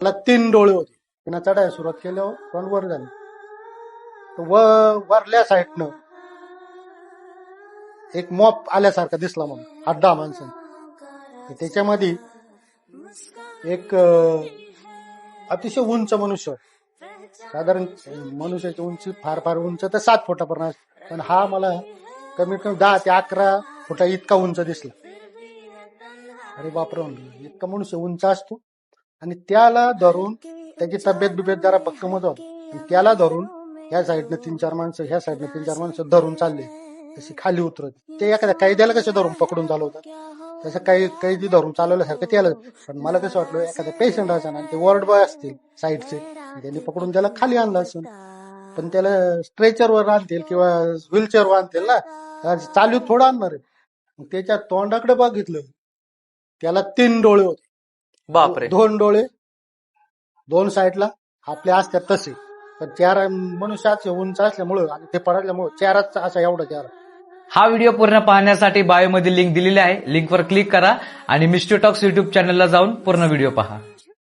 त्याला 3 डोळे होते. तिनं चढायला सुरुवात केल्यावर तोंड वर झालं. वरल्या साईडनं एक मॉप आल्यासारखा दिसला म्हणून 8-10 माणसांनी. त्याच्यामध्ये एक अतिशय उंच मनुष्य, साधारण मनुष्याची उंची फार फार उंच तर 7 फुटापर्यंत, पण हा मला कमीत कमी 10 ते 11 फुटा इतका उंच दिसला. अरे बापरे, इतका मनुष्य उंच असतो. आणि त्याला धरून त्याची तब्येत बिब्येत जरा भक्कमच होती. त्याला धरून ह्या साईडनं 3-4 माणसं, ह्या साईडनं 3-4 माणसं धरून चालले, तशी खाली उतरत. ते एखाद्या कैद्याला कसं धरून पकडून चालवतात तसं कैदी धरून चालवल्यासारखं त्याला. पण मला कसं वाटलं एखादा पेशंट असेल आणि ते वॉर्ड बॉय असतील साईडचे, त्यांनी पकडून त्याला खाली आणलं असेल. पण त्याला स्ट्रेचरवर आणतील किंवा व्हीलचेअरवर आणतील ना, चालू थोडं आणणार आहे. त्याच्या तोंडाकडे बघितलं, त्याला 3 डोळे होते. बापरे. 2 डोळे 2 साईडला आपले असतात तसे, पण 4 मनुष्याचे उंच असल्यामुळं आणि ते पडल्यामुळं 4च असा एवढा 4. हा व्हिडिओ पूर्ण पाहण्यासाठी बायोमध्ये लिंक दिलेली आहे. लिंकवर क्लिक करा आणि मिस्टर टॉक्स युट्यूब चॅनलला जाऊन पूर्ण व्हिडिओ पहा.